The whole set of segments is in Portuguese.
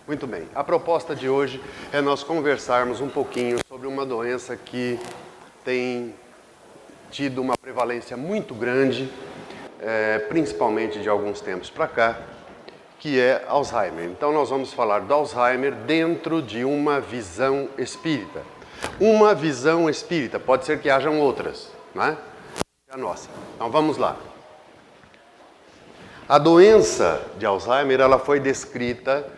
Muito bem, a proposta de hoje é nós conversarmos um pouquinho sobre uma doença que tem tido uma prevalência muito grande, principalmente de alguns tempos para cá, que é Alzheimer. Então nós vamos falar do Alzheimer dentro de uma visão espírita. Uma visão espírita, pode ser que hajam outras, né? É a nossa. Então vamos lá. A doença de Alzheimer, ela foi descrita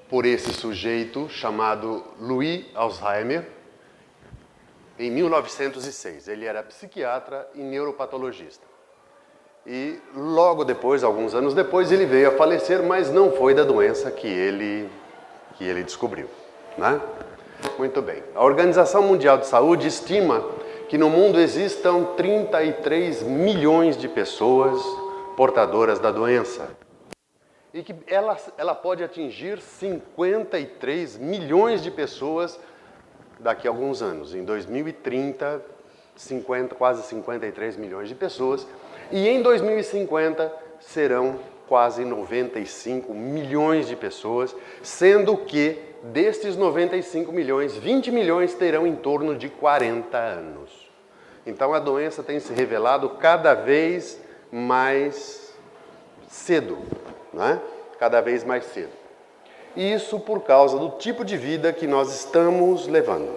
por esse sujeito chamado Louis Alzheimer em 1906. Ele era psiquiatra e neuropatologista. E logo depois, alguns anos depois, ele veio a falecer, mas não foi da doença que ele descobriu, né? Muito bem. A Organização Mundial de Saúde estima que no mundo existam 33 milhões de pessoas portadoras da doença. E que ela pode atingir 53 milhões de pessoas daqui a alguns anos. Em 2030, quase 53 milhões de pessoas. E em 2050 serão quase 95 milhões de pessoas, sendo que destes 95 milhões, 20 milhões terão em torno de 40 anos. Então a doença tem se revelado cada vez mais cedo, né? Cada vez mais cedo. E isso por causa do tipo de vida que nós estamos levando.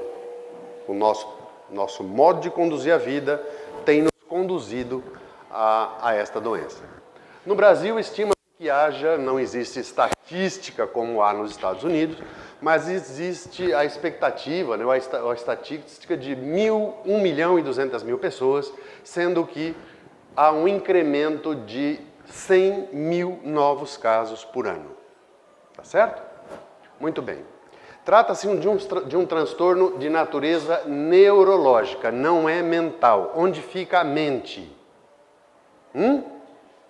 O nosso modo de conduzir a vida tem nos conduzido a esta doença. No Brasil, estima que não existe estatística como há nos Estados Unidos, mas existe a expectativa, né, a estatística de 1.200.000 pessoas, sendo que há um incremento de 100 mil novos casos por ano. Tá certo? Muito bem. Trata-se de um transtorno de natureza neurológica, não é mental. Onde fica a mente?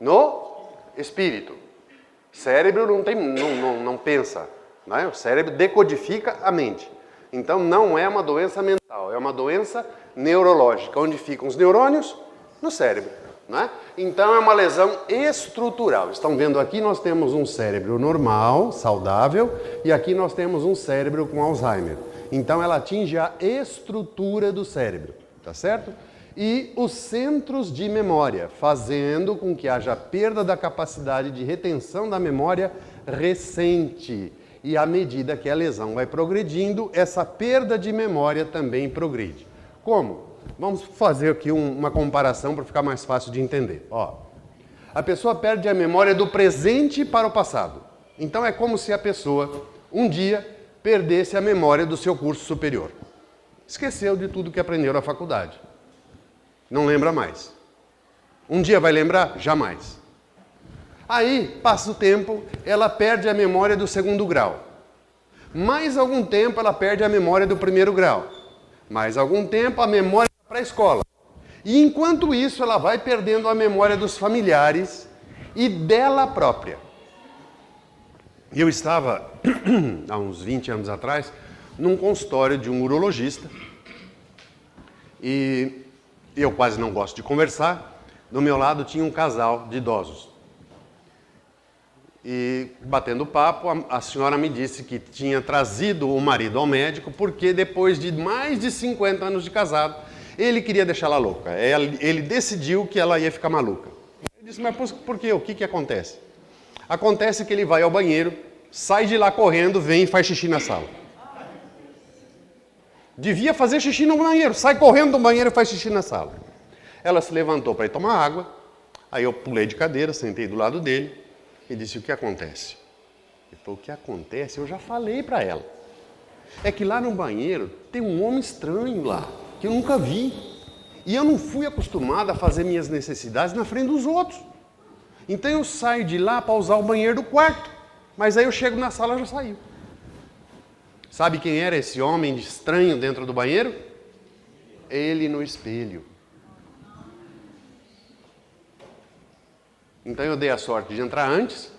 No espírito. Cérebro não pensa, né? O cérebro decodifica a mente. Então não é uma doença mental, é uma doença neurológica. Onde ficam os neurônios? No cérebro, né? Então é uma lesão estrutural. Estão vendo aqui nós temos um cérebro normal, saudável, e aqui nós temos um cérebro com Alzheimer. Então ela atinge a estrutura do cérebro, tá certo? E os centros de memória, fazendo com que haja perda da capacidade de retenção da memória recente. E à medida que a lesão vai progredindo, essa perda de memória também progride. Como? Vamos fazer aqui uma comparação para ficar mais fácil de entender. Ó, a pessoa perde a memória do presente para o passado. Então é como se a pessoa, um dia, perdesse a memória do seu curso superior. Esqueceu de tudo que aprendeu na faculdade. Não lembra mais. Um dia vai lembrar? Jamais. Aí, passa o tempo, ela perde a memória do segundo grau. Mais algum tempo, ela perde a memória do primeiro grau. Mais algum tempo, a memória para a escola. E enquanto isso, ela vai perdendo a memória dos familiares e dela própria. Eu estava, há uns 20 anos atrás, num consultório de um urologista e eu quase não gosto de conversar. Do meu lado tinha um casal de idosos. E batendo papo, a senhora me disse que tinha trazido o marido ao médico porque depois de mais de 50 anos de casado, ele queria deixá-la louca. Ele decidiu que ela ia ficar maluca. Eu disse, mas por quê? O que acontece? Acontece que ele vai ao banheiro, sai de lá correndo, vem e faz xixi na sala. Devia fazer xixi no banheiro, sai correndo do banheiro e faz xixi na sala. Ela se levantou para ir tomar água, aí eu pulei de cadeira, sentei do lado dele e disse, o que acontece? Ele falou, o que acontece? Eu já falei para ela. É que lá no banheiro tem um homem estranho lá, que eu nunca vi. E eu não fui acostumado a fazer minhas necessidades na frente dos outros. Então eu saio de lá para usar o banheiro do quarto, mas aí eu chego na sala e já saiu. Sabe quem era esse homem estranho dentro do banheiro? Ele no espelho. Então eu dei a sorte de entrar antes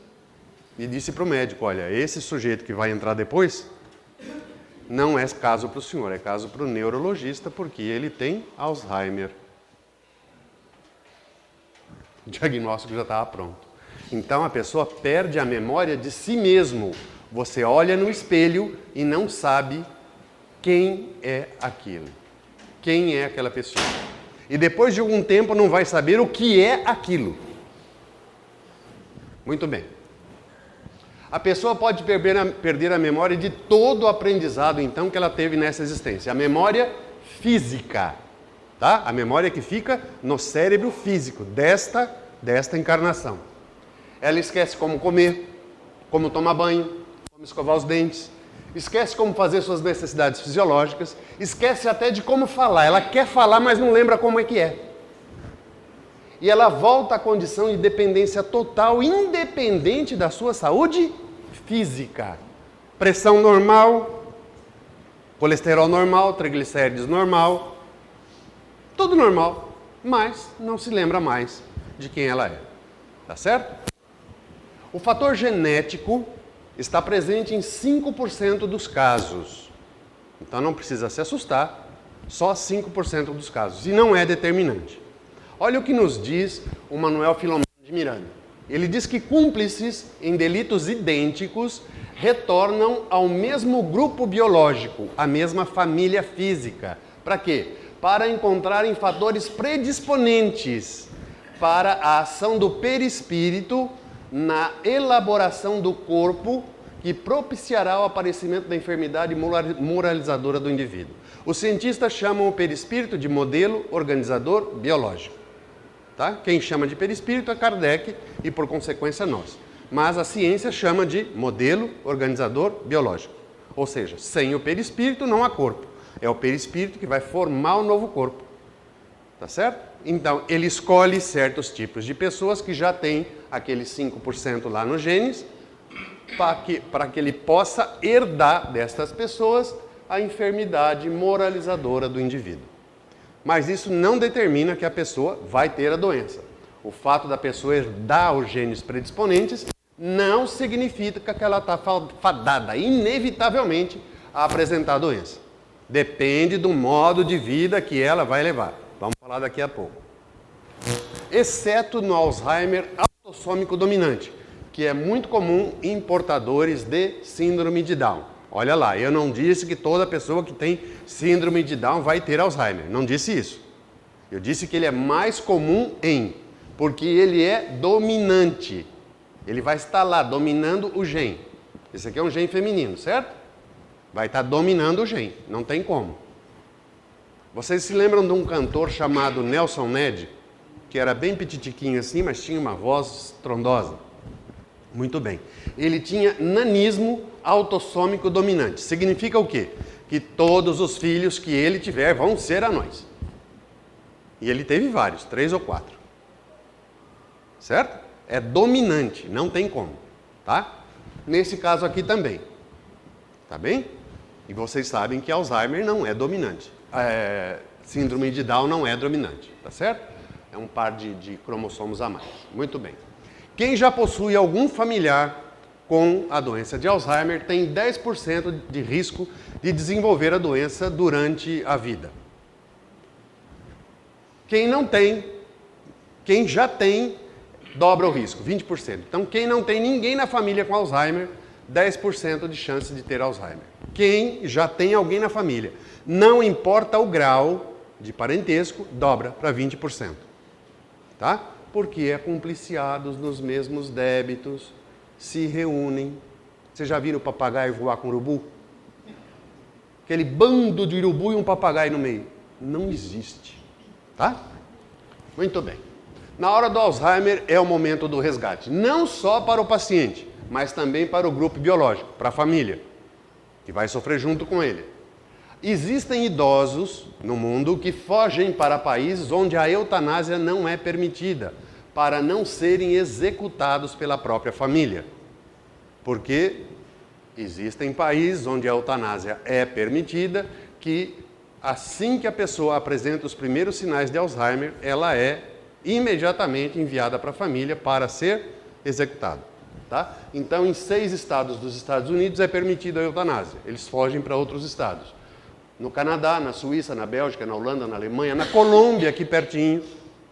e disse para o médico, olha, esse sujeito que vai entrar depois não é caso para o senhor, é caso para o neurologista, porque ele tem Alzheimer. O diagnóstico já estava pronto. Então a pessoa perde a memória de si mesmo. Você olha no espelho e não sabe quem é aquilo. Quem é aquela pessoa. E depois de algum tempo não vai saber o que é aquilo. Muito bem. A pessoa pode perder a memória de todo o aprendizado, então, que ela teve nessa existência. A memória física, tá? A memória que fica no cérebro físico desta encarnação. Ela esquece como comer, como tomar banho, como escovar os dentes, esquece como fazer suas necessidades fisiológicas, esquece até de como falar. Ela quer falar, mas não lembra como é que é. E ela volta à condição de dependência total, independente da sua saúde física. Pressão normal, colesterol normal, triglicérides normal, tudo normal, mas não se lembra mais de quem ela é. Tá certo? O fator genético está presente em 5% dos casos. Então não precisa se assustar, só 5% dos casos. E não é determinante. Olha o que nos diz o Manuel Filomeno de Miranda. Ele diz que cúmplices em delitos idênticos retornam ao mesmo grupo biológico, à mesma família física. Para quê? Para encontrarem fatores predisponentes para a ação do perispírito na elaboração do corpo que propiciará o aparecimento da enfermidade moralizadora do indivíduo. Os cientistas chamam o perispírito de modelo organizador biológico. Tá? Quem chama de perispírito é Kardec e, por consequência, nós. Mas a ciência chama de modelo organizador biológico. Ou seja, sem o perispírito não há corpo. É o perispírito que vai formar o novo corpo. Tá certo? Então, ele escolhe certos tipos de pessoas que já têm aqueles 5% lá nos genes, para que ele possa herdar destas pessoas a enfermidade moralizadora do indivíduo. Mas isso não determina que a pessoa vai ter a doença. O fato da pessoa herdar os genes predisponentes não significa que ela está fadada, inevitavelmente, a apresentar a doença. Depende do modo de vida que ela vai levar. Vamos falar daqui a pouco. Exceto no Alzheimer autossômico dominante, que é muito comum em portadores de síndrome de Down. Olha lá, eu não disse que toda pessoa que tem síndrome de Down vai ter Alzheimer. Não disse isso. Eu disse que ele é mais comum porque ele é dominante. Ele vai estar lá dominando o gene. Esse aqui é um gene feminino, certo? Vai estar dominando o gene, não tem como. Vocês se lembram de um cantor chamado Nelson Ned, que era bem petitiquinho assim, mas tinha uma voz estrondosa? Muito bem. Ele tinha nanismo autossômico dominante. Significa o quê? Que todos os filhos que ele tiver vão ser anões. E ele teve vários, 3 ou 4. Certo? É dominante, não tem como. Tá? Nesse caso aqui também. Tá bem? E vocês sabem que Alzheimer não é dominante. Síndrome de Down não é dominante. Tá certo? É um par de cromossomos a mais. Muito bem. Quem já possui algum familiar com a doença de Alzheimer tem 10% de risco de desenvolver a doença durante a vida. Quem não tem, quem já tem, dobra o risco, 20%. Então, quem não tem ninguém na família com Alzheimer, 10% de chance de ter Alzheimer. Quem já tem alguém na família, não importa o grau de parentesco, dobra para 20%. Tá? Porque é cumpliciados nos mesmos débitos, se reúnem. Vocês já viram o papagaio voar com o urubu? Aquele bando de urubu e um papagaio no meio. Não existe. Tá? Muito bem. Na hora do Alzheimer é o momento do resgate. Não só para o paciente, mas também para o grupo biológico, para a família, que vai sofrer junto com ele. Existem idosos no mundo que fogem para países onde a eutanásia não é permitida, para não serem executados pela própria família. Porque existem países onde a eutanásia é permitida, que assim que a pessoa apresenta os primeiros sinais de Alzheimer, ela é imediatamente enviada para a família para ser executada. Tá? Então, em 6 estados dos Estados Unidos é permitida a eutanásia. Eles fogem para outros estados. No Canadá, na Suíça, na Bélgica, na Holanda, na Alemanha, na Colômbia, aqui pertinho,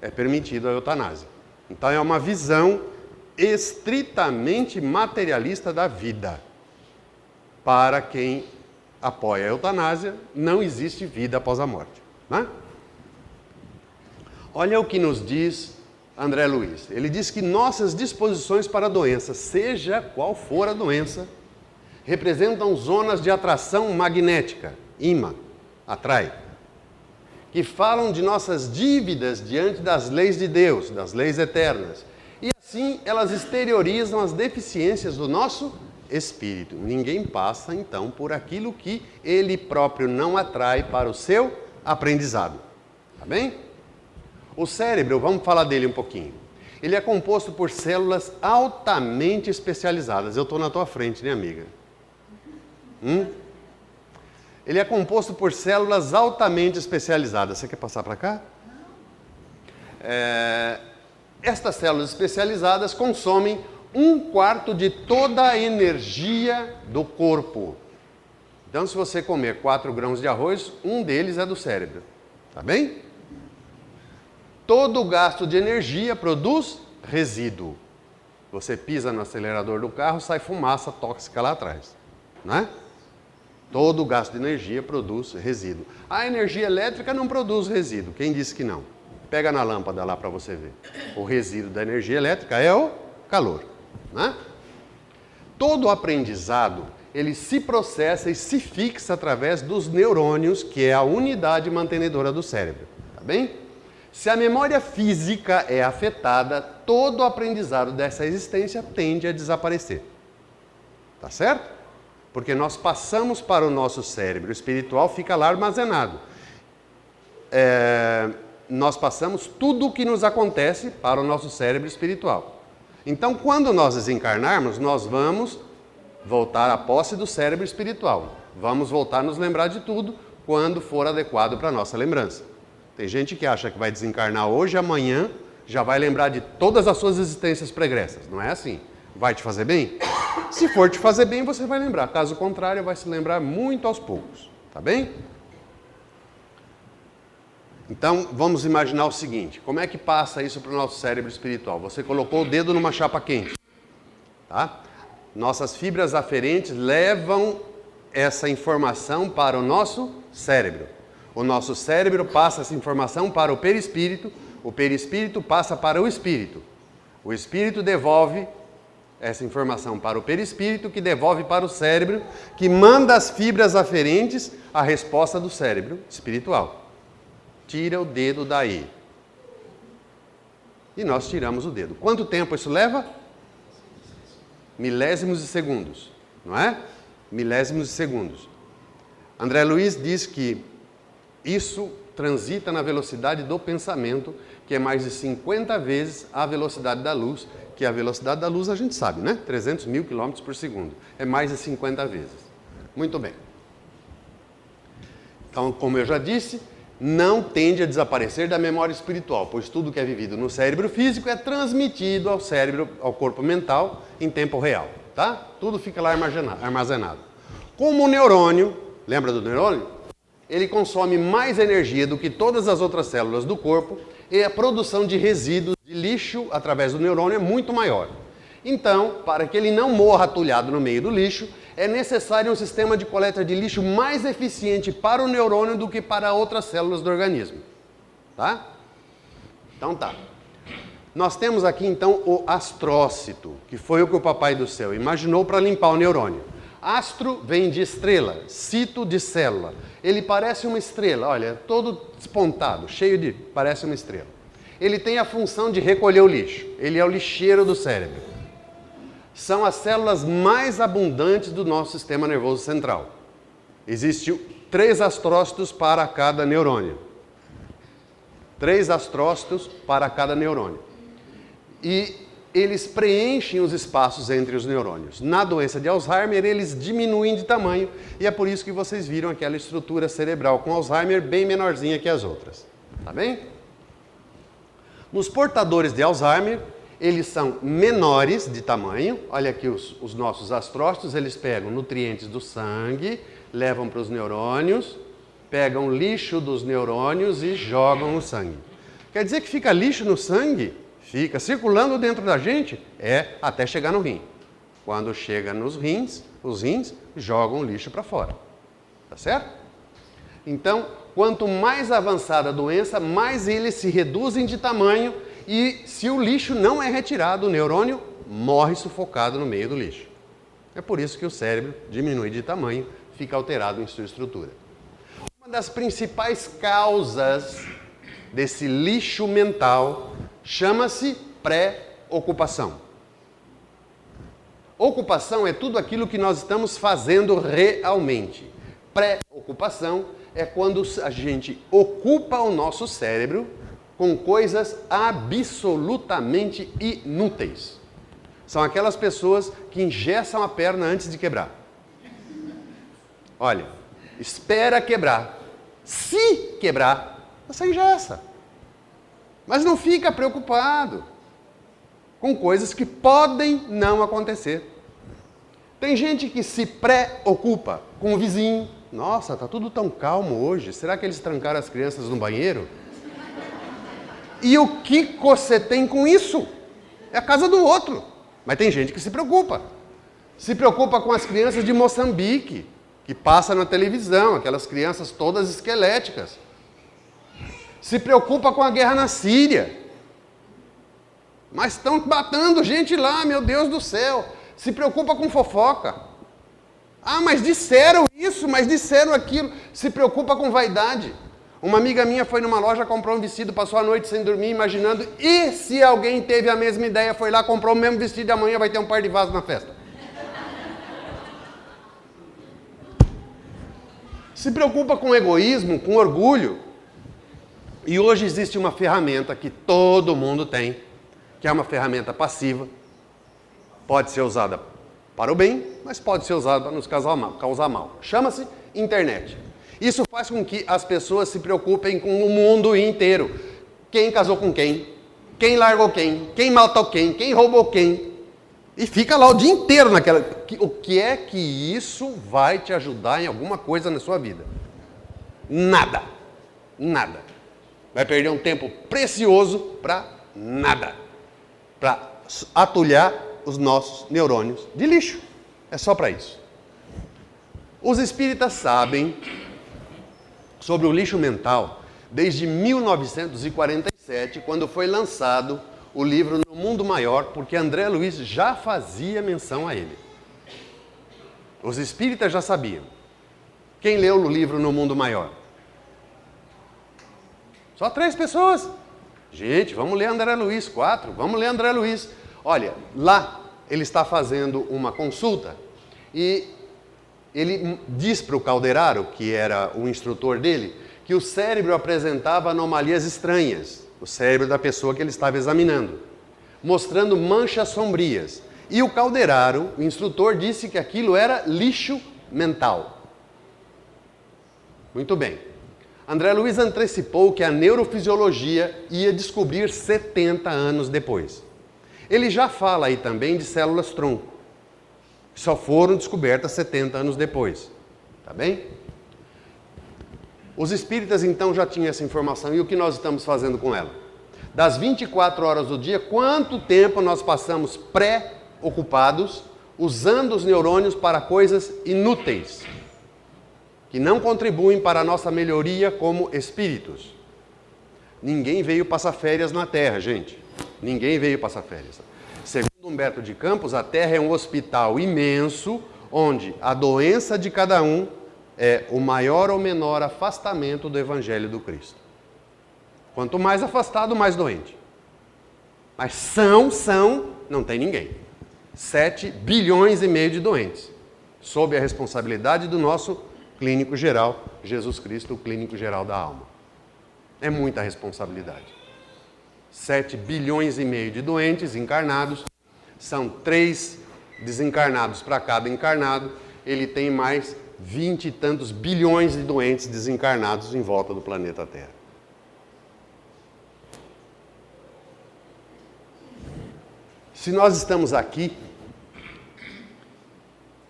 é permitida a eutanásia. Então é uma visão estritamente materialista da vida. para quem apoia a eutanásia, não existe vida após a morte. Né? Olha o que nos diz André Luiz. Ele diz que nossas disposições para a doença, seja qual for a doença, representam zonas de atração magnética, imã, atrai, que falam de nossas dívidas diante das leis de Deus, das leis eternas. E assim elas exteriorizam as deficiências do nosso espírito. Ninguém passa, então, por aquilo que ele próprio não atrai para o seu aprendizado. Tá bem? O cérebro, vamos falar dele um pouquinho. Ele é composto por células altamente especializadas. Eu estou na tua frente, né, amiga? Ele é composto por células altamente especializadas. Você quer passar para cá? Estas células especializadas consomem 1/4 de toda a energia do corpo. Então, se você comer 4 grãos de arroz, um deles é do cérebro. Tá bem? Todo o gasto de energia produz resíduo. Você pisa no acelerador do carro, sai fumaça tóxica lá atrás. Né? Todo o gasto de energia produz resíduo. A energia elétrica não produz resíduo. Quem disse que não? Pega na lâmpada lá para você ver. O resíduo da energia elétrica é o calor. Né? Todo o aprendizado, ele se processa e se fixa através dos neurônios, que é a unidade mantenedora do cérebro. Tá bem? Se a memória física é afetada, todo o aprendizado dessa existência tende a desaparecer. Tá certo? Porque nós passamos para o nosso cérebro espiritual, fica lá armazenado. Nós passamos tudo o que nos acontece para o nosso cérebro espiritual. Então, quando nós desencarnarmos, nós vamos voltar à posse do cérebro espiritual. Vamos voltar a nos lembrar de tudo quando for adequado para a nossa lembrança. Tem gente que acha que vai desencarnar hoje, amanhã, já vai lembrar de todas as suas existências pregressas. Não é assim. Vai te fazer bem? Se for te fazer bem, você vai lembrar. Caso contrário, vai se lembrar muito aos poucos. Tá bem? Então, vamos imaginar o seguinte. Como é que passa isso para o nosso cérebro espiritual? Você colocou o dedo numa chapa quente. Tá? Nossas fibras aferentes levam essa informação para o nosso cérebro. O nosso cérebro passa essa informação para o perispírito passa para o espírito devolve essa informação para o perispírito, que devolve para o cérebro, que manda as fibras aferentes a resposta do cérebro espiritual. Tira o dedo daí. E nós tiramos o dedo. Quanto tempo isso leva? Milésimos de segundos, não é? Milésimos de segundos. André Luiz diz que isso transita na velocidade do pensamento, que é mais de 50 vezes a velocidade da luz, que a velocidade da luz a gente sabe, né? 300 mil quilômetros por segundo. É mais de 50 vezes. Muito bem. Então, como eu já disse, não tende a desaparecer da memória espiritual, pois tudo que é vivido no cérebro físico é transmitido ao cérebro, ao corpo mental, em tempo real. Tá? Tudo fica lá armazenado. Como o neurônio, lembra do neurônio? Ele consome mais energia do que todas as outras células do corpo e a produção de resíduos de lixo através do neurônio é muito maior. Então, para que ele não morra atulhado no meio do lixo, é necessário um sistema de coleta de lixo mais eficiente para o neurônio do que para outras células do organismo. Tá? Então tá. Nós temos aqui então o astrócito, que foi o que o Papai do Céu imaginou para limpar o neurônio. Astro vem de estrela, cito de célula. Ele parece uma estrela, olha, todo despontado, parece uma estrela. Ele tem a função de recolher o lixo. Ele é o lixeiro do cérebro. São as células mais abundantes do nosso sistema nervoso central. Existem 3 astrócitos para cada neurônio. 3 astrócitos para cada neurônio. E eles preenchem os espaços entre os neurônios. Na doença de Alzheimer, eles diminuem de tamanho e é por isso que vocês viram aquela estrutura cerebral com Alzheimer bem menorzinha que as outras. Tá bem? Nos portadores de Alzheimer, eles são menores de tamanho. Olha aqui os nossos astrócitos, eles pegam nutrientes do sangue, levam para os neurônios, pegam lixo dos neurônios e jogam no sangue. Quer dizer que fica lixo no sangue? Fica circulando dentro da gente, até chegar no rim. Quando chega nos rins, os rins jogam o lixo para fora. Tá certo? Então, quanto mais avançada a doença, mais eles se reduzem de tamanho e se o lixo não é retirado, o neurônio morre sufocado no meio do lixo. É por isso que o cérebro diminui de tamanho, fica alterado em sua estrutura. Uma das principais causas desse lixo mental chama-se pré-ocupação. Ocupação é tudo aquilo que nós estamos fazendo realmente. Pré-ocupação é quando a gente ocupa o nosso cérebro com coisas absolutamente inúteis. São aquelas pessoas que engessam a perna antes de quebrar. Olha, espera quebrar. Se quebrar, você engessa. Mas não fica preocupado com coisas que podem não acontecer. Tem gente que se preocupa com o vizinho. Nossa, tá tudo tão calmo hoje. Será que eles trancaram as crianças no banheiro? E o que você tem com isso? É a casa do outro. Mas tem gente que se preocupa. Se preocupa com as crianças de Moçambique, que passa na televisão, aquelas crianças todas esqueléticas. Se preocupa com a guerra na Síria. Mas estão matando gente lá, meu Deus do céu. Se preocupa com fofoca. Ah, mas disseram isso, mas disseram aquilo. Se preocupa com vaidade. Uma amiga minha foi numa loja, comprou um vestido, passou a noite sem dormir, imaginando, e se alguém teve a mesma ideia, foi lá, comprou o mesmo vestido e amanhã vai ter um par de vasos na festa. Se preocupa com egoísmo, com orgulho. E hoje existe uma ferramenta que todo mundo tem, que é uma ferramenta passiva. Pode ser usada para o bem, mas pode ser usada para nos causar mal. Chama-se internet. Isso faz com que as pessoas se preocupem com o mundo inteiro. Quem casou com quem? Quem largou quem? Quem matou quem roubou quem? E fica lá o dia inteiro naquela... O que é que isso vai te ajudar em alguma coisa na sua vida? Nada. Nada. Vai perder um tempo precioso para nada. Para atulhar os nossos neurônios de lixo. É só para isso. Os espíritas sabem sobre o lixo mental desde 1947, quando foi lançado o livro No Mundo Maior, porque André Luiz já fazia menção a ele. Os espíritas já sabiam. Quem leu o livro No Mundo Maior? Só 3 pessoas. Gente, vamos ler André Luiz, 4, vamos ler André Luiz. Olha, lá ele está fazendo uma consulta e ele diz para o Calderaro, que era o instrutor dele, que o cérebro apresentava anomalias estranhas, o cérebro da pessoa que ele estava examinando, mostrando manchas sombrias. E o Calderaro, o instrutor, disse que aquilo era lixo mental. Muito bem. André Luiz antecipou que a neurofisiologia ia descobrir 70 anos depois. Ele já fala aí também de células-tronco. Só foram descobertas 70 anos depois. Tá bem? Os espíritas então já tinham essa informação. E o que nós estamos fazendo com ela? Das 24 horas do dia, quanto tempo nós passamos pré-ocupados, usando os neurônios para coisas inúteis, que não contribuem para a nossa melhoria como espíritos? Ninguém veio passar férias na Terra, gente. Ninguém veio passar férias. Segundo Humberto de Campos, a Terra é um hospital imenso, onde a doença de cada um é o maior ou menor afastamento do Evangelho do Cristo. Quanto mais afastado, mais doente. Mas não tem ninguém. 7 bilhões e meio de doentes, sob a responsabilidade do nosso clínico geral, Jesus Cristo, o clínico geral da alma. É muita responsabilidade. 7 bilhões e meio de doentes encarnados, são 3 desencarnados para cada encarnado, ele tem mais 20 e tantos bilhões de doentes desencarnados em volta do planeta Terra. Se nós estamos aqui,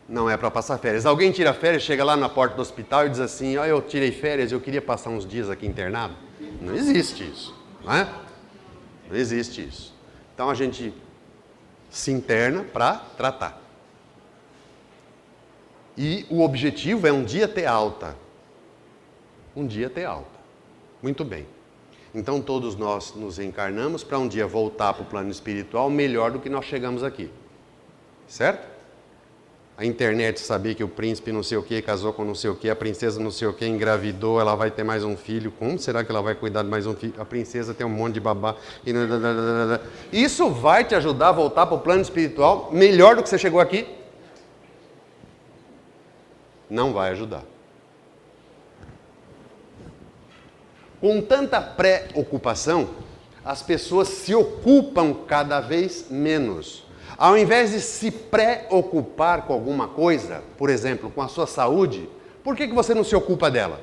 não é para passar férias. Alguém tira férias, chega lá na porta do hospital e diz assim, eu tirei férias, eu queria passar uns dias aqui internado. Não existe isso, não é? Não existe isso. Então a gente se interna para tratar. E o objetivo é um dia ter alta. Um dia ter alta. Muito bem. Então todos nós nos encarnamos para um dia voltar para o plano espiritual melhor do que nós chegamos aqui. Certo? A internet saber que o príncipe não sei o que casou com não sei o que, a princesa não sei o que engravidou, ela vai ter mais um filho. Como será que ela vai cuidar de mais um filho? A princesa tem um monte de babá. Isso vai te ajudar a voltar para o plano espiritual melhor do que você chegou aqui? Não vai ajudar. Com tanta preocupação, as pessoas se ocupam cada vez menos. Ao invés de se preocupar com alguma coisa, por exemplo, com a sua saúde, por que você não se ocupa dela?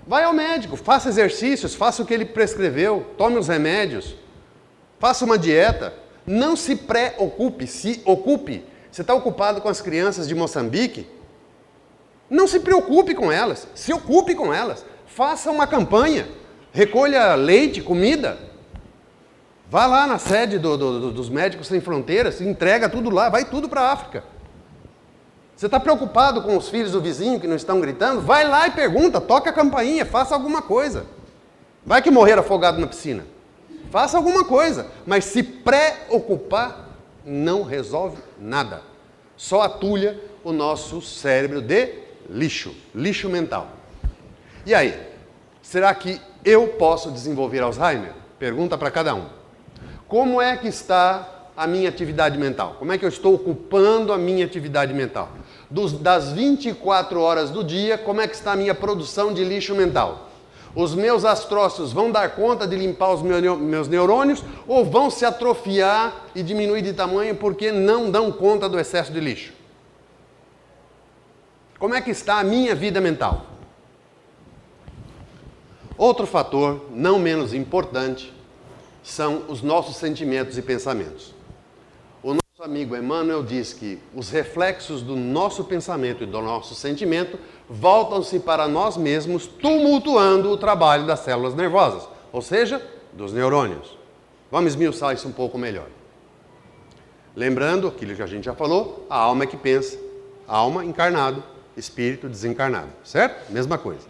Vai ao médico, faça exercícios, faça o que ele prescreveu, tome os remédios, faça uma dieta. Não se preocupe, se ocupe. Você está ocupado com as crianças de Moçambique? Não se preocupe com elas, se ocupe com elas. Faça uma campanha, recolha leite, comida. Vá lá na sede dos Médicos Sem Fronteiras, entrega tudo lá, vai tudo para a África. Você está preocupado com os filhos do vizinho que não estão gritando? Vai lá e pergunta, toca a campainha, faça alguma coisa. Vai que morrer afogado na piscina. Faça alguma coisa, mas se preocupar não resolve nada. Só atulha o nosso cérebro de lixo, lixo mental. E aí, será que eu posso desenvolver Alzheimer? Pergunta para cada um. Como é que está a minha atividade mental? Como é que eu estou ocupando a minha atividade mental? Das 24 horas do dia, como é que está a minha produção de lixo mental? Os meus astrócitos vão dar conta de limpar os meus neurônios ou vão se atrofiar e diminuir de tamanho porque não dão conta do excesso de lixo? Como é que está a minha vida mental? Outro fator, não menos importante, são os nossos sentimentos e pensamentos. O nosso amigo Emmanuel diz que os reflexos do nosso pensamento e do nosso sentimento voltam-se para nós mesmos, tumultuando o trabalho das células nervosas, ou seja, dos neurônios. Vamos esmiuçar isso um pouco melhor. Lembrando aquilo que a gente já falou, a alma é que pensa, alma encarnado, espírito desencarnado, certo? Mesma coisa.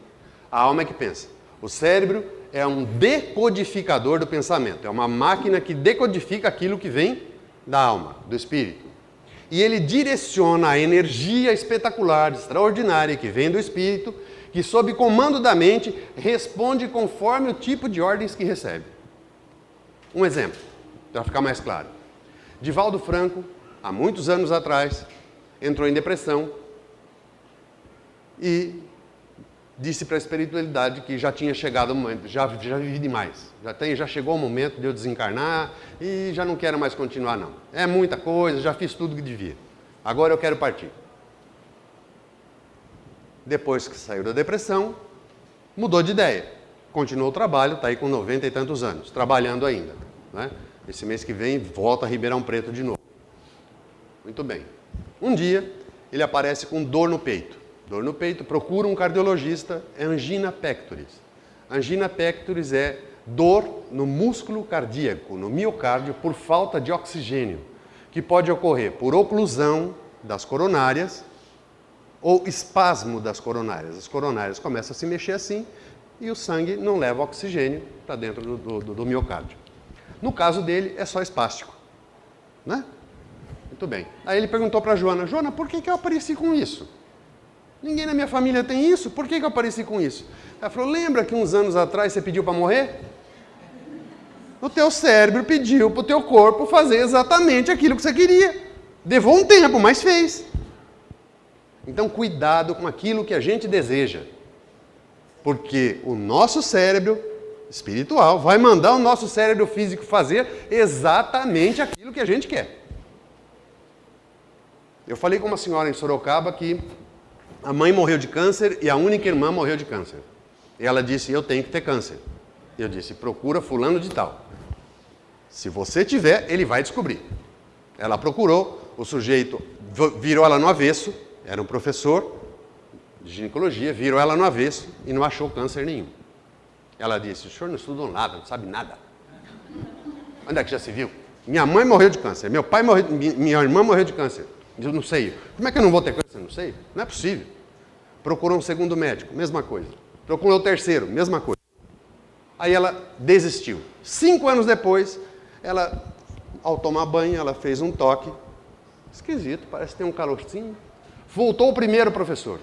A alma é que pensa. O cérebro é um decodificador do pensamento, é uma máquina que decodifica aquilo que vem da alma, do espírito. E ele direciona a energia espetacular, extraordinária que vem do espírito, que sob comando da mente responde conforme o tipo de ordens que recebe. Um exemplo, para ficar mais claro. Divaldo Franco, há muitos anos atrás, entrou em depressão e disse para a espiritualidade que já tinha chegado o momento, já vivi demais, já chegou o momento de eu desencarnar e já não quero mais continuar não. É muita coisa, já fiz tudo que devia. Agora eu quero partir. Depois que saiu da depressão, mudou de ideia. Continuou o trabalho, está aí com 90 e tantos anos, trabalhando ainda. Né? Esse mês que vem volta a Ribeirão Preto de novo. Muito bem. Um dia ele aparece com dor no peito. Dor no peito, procura um cardiologista, é angina pectoris. Angina pectoris é dor no músculo cardíaco, no miocárdio, por falta de oxigênio, que pode ocorrer por oclusão das coronárias ou espasmo das coronárias. As coronárias começam a se mexer assim e o sangue não leva oxigênio para dentro do miocárdio. No caso dele, é só espástico. Né? Muito bem. Aí ele perguntou para a Joana, Joana, por que eu apareci com isso? Ninguém na minha família tem isso, por que eu apareci com isso? Ela falou, lembra que uns anos atrás você pediu para morrer? O teu cérebro pediu para o teu corpo fazer exatamente aquilo que você queria. Levou um tempo, mas fez. Então, cuidado com aquilo que a gente deseja. Porque o nosso cérebro espiritual vai mandar o nosso cérebro físico fazer exatamente aquilo que a gente quer. Eu falei com uma senhora em Sorocaba que a mãe morreu de câncer e a única irmã morreu de câncer. E ela disse, eu tenho que ter câncer. Eu disse, procura fulano de tal. Se você tiver, ele vai descobrir. Ela procurou, o sujeito virou ela no avesso, era um professor de ginecologia, virou ela no avesso e não achou câncer nenhum. Ela disse, o senhor não estudou nada, não sabe nada. Onde é que já se viu? Minha mãe morreu de câncer, meu pai morreu, minha irmã morreu de câncer. Eu não sei. Como é que eu não vou ter câncer? Não sei. Não é possível. Procurou um segundo médico, mesma coisa. Procurou o terceiro, mesma coisa. Aí ela desistiu. 5 anos depois, ela, ao tomar banho, ela fez um toque. Esquisito, parece que tem um calorzinho. Voltou o primeiro professor.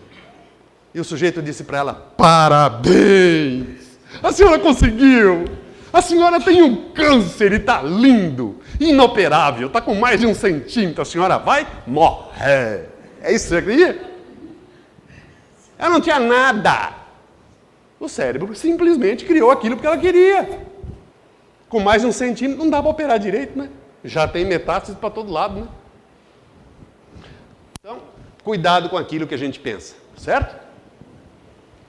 E o sujeito disse para ela, parabéns! A senhora conseguiu! A senhora tem um câncer e está lindo, inoperável, está com mais de 1 centímetro, a senhora vai morrer. É isso que você acredita? Ela não tinha nada. O cérebro simplesmente criou aquilo porque ela queria. Com mais de 1 centímetro não dá para operar direito, né? Já tem metástase para todo lado, né? Então, cuidado com aquilo que a gente pensa, certo?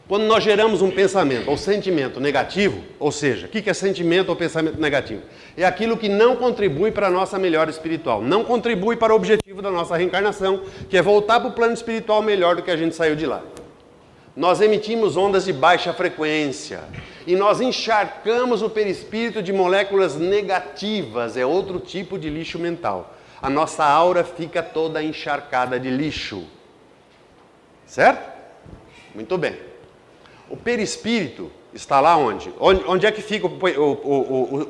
Quando nós geramos um pensamento ou sentimento negativo, ou seja, o que é sentimento ou pensamento negativo? É aquilo que não contribui para a nossa melhora espiritual, não contribui para o objetivo da nossa reencarnação, que é voltar para o plano espiritual melhor do que a gente saiu de lá. Nós emitimos ondas de baixa frequência e nós encharcamos o perispírito de moléculas negativas, é outro tipo de lixo mental. A nossa aura fica toda encharcada de lixo. Certo? Muito bem. O perispírito está lá onde? Onde é que ficam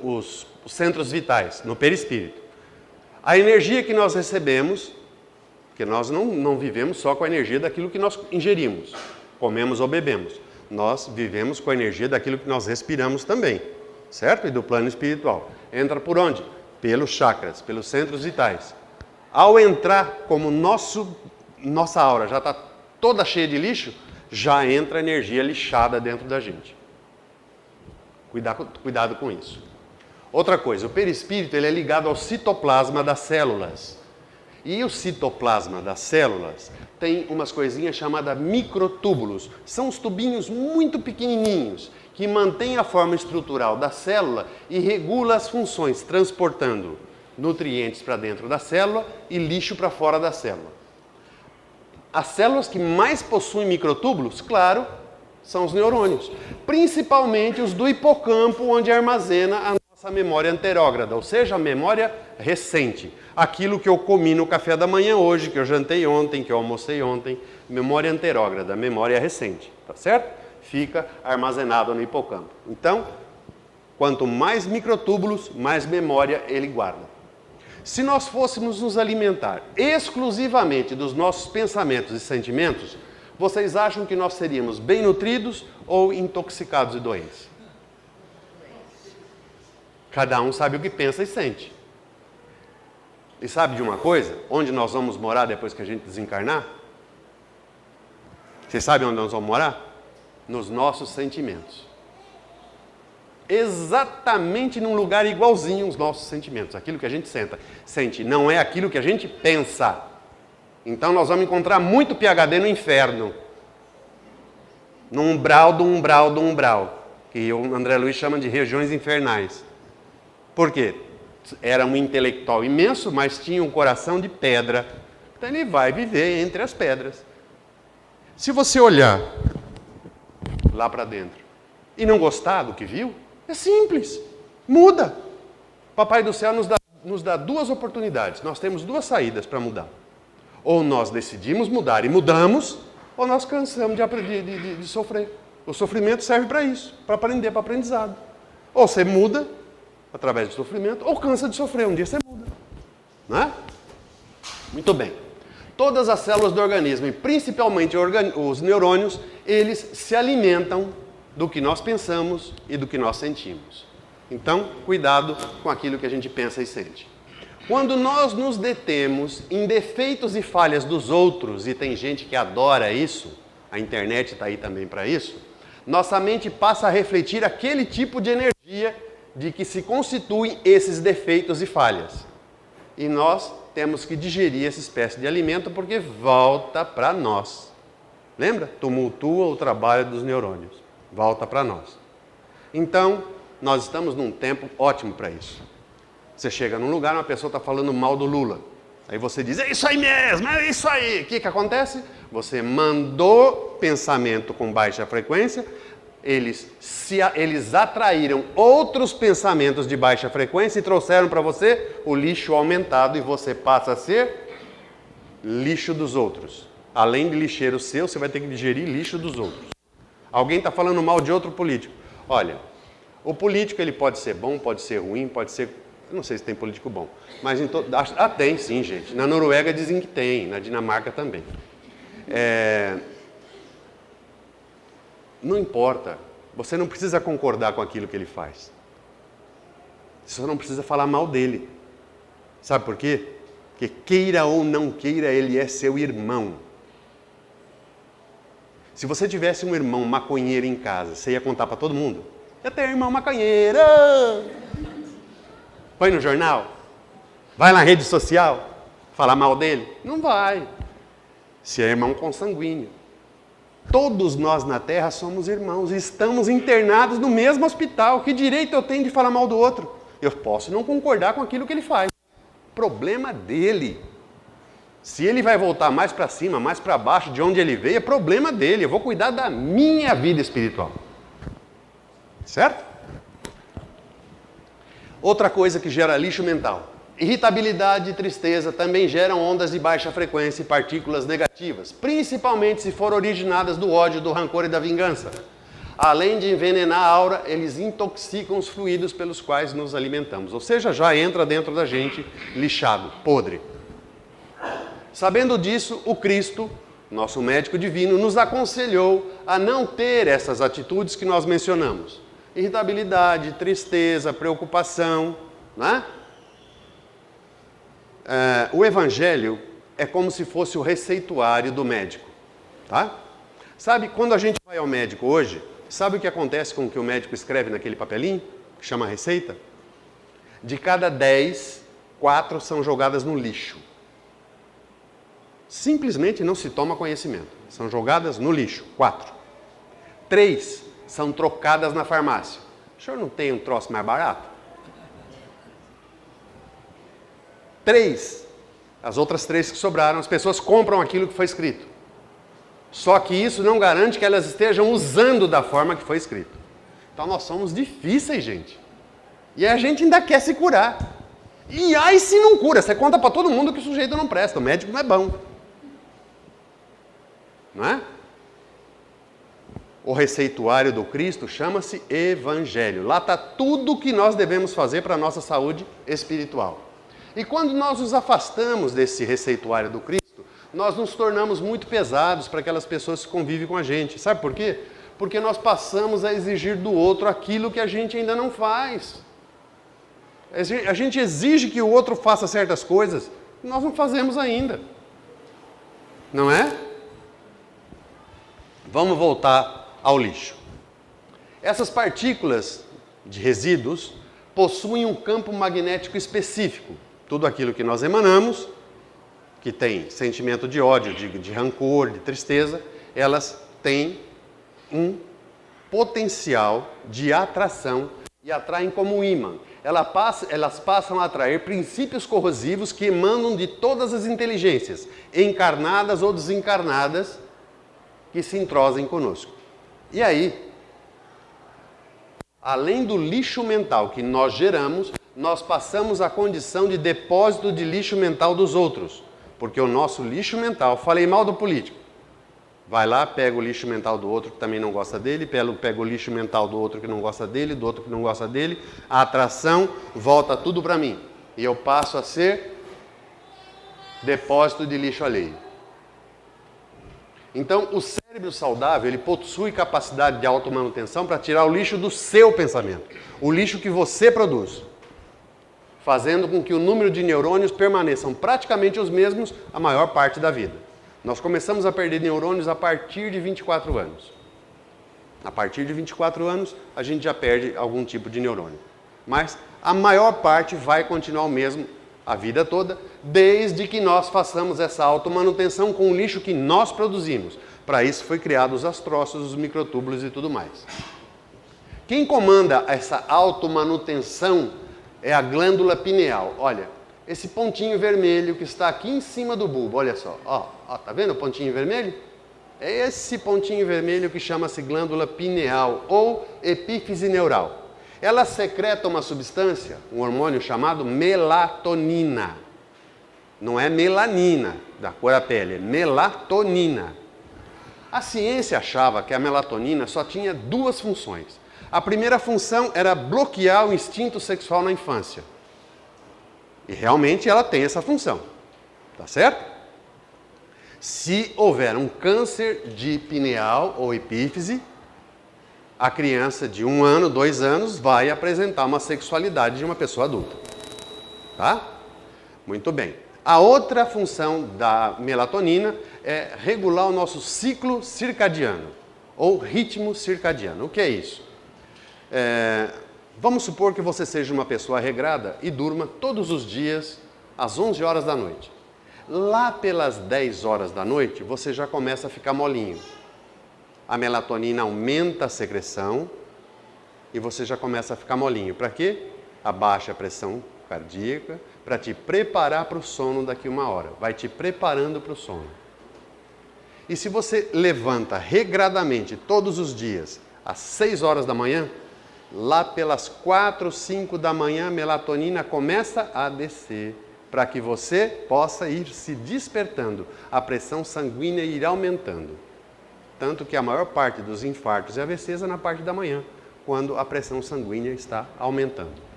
os centros vitais? No perispírito. A energia que nós recebemos, porque nós não vivemos só com a energia daquilo que nós ingerimos, comemos ou bebemos. Nós vivemos com a energia daquilo que nós respiramos também, certo? E do plano espiritual. Entra por onde? Pelos chakras, pelos centros vitais. Ao entrar, como nossa aura já está toda cheia de lixo, já entra energia lixada dentro da gente. Cuidado com isso. Outra coisa, o perispírito ele é ligado ao citoplasma das células. E o citoplasma das células tem umas coisinhas chamadas microtúbulos. São uns tubinhos muito pequenininhos que mantêm a forma estrutural da célula e regula as funções, transportando nutrientes para dentro da célula e lixo para fora da célula. As células que mais possuem microtúbulos, claro, são os neurônios. Principalmente os do hipocampo, onde armazena a nossa memória anterógrada, ou seja, a memória recente. Aquilo que eu comi no café da manhã hoje, que eu jantei ontem, que eu almocei ontem. Memória anterógrada, memória recente, tá certo? Fica armazenado no hipocampo. Então, quanto mais microtúbulos, mais memória ele guarda. Se nós fôssemos nos alimentar exclusivamente dos nossos pensamentos e sentimentos, vocês acham que nós seríamos bem nutridos ou intoxicados e doentes? Cada um sabe o que pensa e sente. E sabe de uma coisa? Onde nós vamos morar depois que a gente desencarnar? Vocês sabem onde nós vamos morar? Nos nossos sentimentos. Exatamente num lugar igualzinho aos nossos sentimentos. Aquilo que a gente sente não é aquilo que a gente pensa. Então nós vamos encontrar muito PhD no inferno. No umbral do umbral do umbral. Que o André Luiz chama de regiões infernais. Por quê? Era um intelectual imenso, mas tinha um coração de pedra. Então ele vai viver entre as pedras. Se você olhar lá para dentro e não gostar do que viu, é simples, muda. Papai do céu nos dá 2 oportunidades. Nós temos 2 saídas para mudar. Ou nós decidimos mudar e mudamos, ou nós cansamos de sofrer. O sofrimento serve para isso, para aprender, para aprendizado. Ou você muda através do sofrimento, ou cansa de sofrer. Um dia você muda. Não é? Muito bem. Todas as células do organismo, e principalmente os neurônios, eles se alimentam do que nós pensamos e do que nós sentimos. Então, cuidado com aquilo que a gente pensa e sente. Quando nós nos detemos em defeitos e falhas dos outros, e tem gente que adora isso, a internet está aí também para isso, nossa mente passa a refletir aquele tipo de energia de que se constituem esses defeitos e falhas. E nós temos que digerir essa espécie de alimento porque volta para nós. Lembra? Tumultua o trabalho dos neurônios. Volta para nós. Então, nós estamos num tempo ótimo para isso. Você chega num lugar, uma pessoa está falando mal do Lula. Aí você diz, é isso aí mesmo, é isso aí. O que acontece? Você mandou pensamento com baixa frequência, eles atraíram outros pensamentos de baixa frequência e trouxeram para você o lixo aumentado e você passa a ser lixo dos outros. Além de lixeiro seu, você vai ter que digerir lixo dos outros. Alguém está falando mal de outro político. Olha, o político ele pode ser bom, pode ser ruim, pode ser... Eu não sei se tem político bom. Mas tem sim, gente. Na Noruega dizem que tem, na Dinamarca também. Não importa. Você não precisa concordar com aquilo que ele faz. Você só não precisa falar mal dele. Sabe por quê? Porque queira ou não queira, ele é seu irmão. Se você tivesse um irmão maconheiro em casa, você ia contar para todo mundo? Eu tenho um irmão maconheiro! Põe no jornal? Vai na rede social? Falar mal dele? Não vai. Se é irmão consanguíneo. Todos nós na Terra somos irmãos e estamos internados no mesmo hospital. Que direito eu tenho de falar mal do outro? Eu posso não concordar com aquilo que ele faz. Problema dele. Se ele vai voltar mais para cima, mais para baixo, de onde ele veio, é problema dele. Eu vou cuidar da minha vida espiritual. Certo? Outra coisa que gera lixo mental. Irritabilidade e tristeza também geram ondas de baixa frequência e partículas negativas, principalmente se forem originadas do ódio, do rancor e da vingança. Além de envenenar a aura, eles intoxicam os fluidos pelos quais nos alimentamos. Ou seja, já entra dentro da gente lixado, podre. Sabendo disso, o Cristo, nosso médico divino, nos aconselhou a não ter essas atitudes que nós mencionamos. Irritabilidade, tristeza, preocupação, né? O Evangelho é como se fosse o receituário do médico, tá? Sabe, quando a gente vai ao médico hoje, sabe o que acontece com o que o médico escreve naquele papelinho, que chama receita? De cada 10, 4 são jogadas no lixo. Simplesmente não se toma conhecimento. São jogadas no lixo, 4. 3 são trocadas na farmácia. O senhor não tem um troço mais barato? 3, as outras 3 que sobraram, as pessoas compram aquilo que foi escrito. Só que isso não garante que elas estejam usando da forma que foi escrito. Então nós somos difíceis, gente. E a gente ainda quer se curar. E aí se não cura, você conta para todo mundo que o sujeito não presta, o médico não é bom. Não é? O receituário do Cristo chama-se Evangelho. Lá está tudo o que nós devemos fazer para a nossa saúde espiritual. E quando nós nos afastamos desse receituário do Cristo, nós nos tornamos muito pesados para aquelas pessoas que convivem com a gente. Sabe por quê? Porque nós passamos a exigir do outro aquilo que a gente ainda não faz. A gente exige que o outro faça certas coisas que nós não fazemos ainda. Não é? Vamos voltar ao lixo. Essas partículas de resíduos possuem um campo magnético específico. Tudo aquilo que nós emanamos, que tem sentimento de ódio, de rancor, de tristeza, elas têm um potencial de atração e atraem como ímã. Elas passam a atrair princípios corrosivos que emanam de todas as inteligências, encarnadas ou desencarnadas, que se entrosem conosco. E aí, além do lixo mental que nós geramos, nós passamos a condição de depósito de lixo mental dos outros. Porque o nosso lixo mental, falei mal do político, vai lá, pega o lixo mental do outro que também não gosta dele, pega o lixo mental do outro que não gosta dele, do outro que não gosta dele, a atração volta tudo para mim. E eu passo a ser depósito de lixo alheio. Então, o cérebro saudável, ele possui capacidade de automanutenção para tirar o lixo do seu pensamento, o lixo que você produz, fazendo com que o número de neurônios permaneçam praticamente os mesmos a maior parte da vida. Nós começamos a perder neurônios a partir de 24 anos. A partir de 24 anos, a gente já perde algum tipo de neurônio. Mas a maior parte vai continuar o mesmo a vida toda, desde que nós façamos essa automanutenção com o lixo que nós produzimos. Para isso foi criado os astrócitos, os microtúbulos e tudo mais. Quem comanda essa automanutenção é a glândula pineal. Olha, esse pontinho vermelho que está aqui em cima do bulbo, olha só. Tá vendo o pontinho vermelho? É esse pontinho vermelho que chama-se glândula pineal ou epífise neural. Ela secreta uma substância, um hormônio chamado melatonina. Não é melanina, da cor da pele, é melatonina. A ciência achava que a melatonina só tinha duas funções. A primeira função era bloquear o instinto sexual na infância. E realmente ela tem essa função. Tá certo? Se houver um câncer de pineal ou epífise, a criança de 1 ano, 2 anos vai apresentar uma sexualidade de uma pessoa adulta. Tá? Muito bem. A outra função da melatonina é regular o nosso ciclo circadiano, ou ritmo circadiano. O que é isso? Vamos supor que você seja uma pessoa regrada e durma todos os dias às 11 horas da noite. Lá pelas 10 horas da noite, você já começa a ficar molinho. A melatonina aumenta a secreção e você já começa a ficar molinho. Para quê? Abaixa a pressão cardíaca, para te preparar para o sono daqui 1 hora. Vai te preparando para o sono. E se você levanta regradamente todos os dias às 6 horas da manhã, lá pelas 4, 5 da manhã, a melatonina começa a descer para que você possa ir se despertando. A pressão sanguínea irá aumentando. Tanto que a maior parte dos infartos e AVCs é na parte da manhã, quando a pressão sanguínea está aumentando.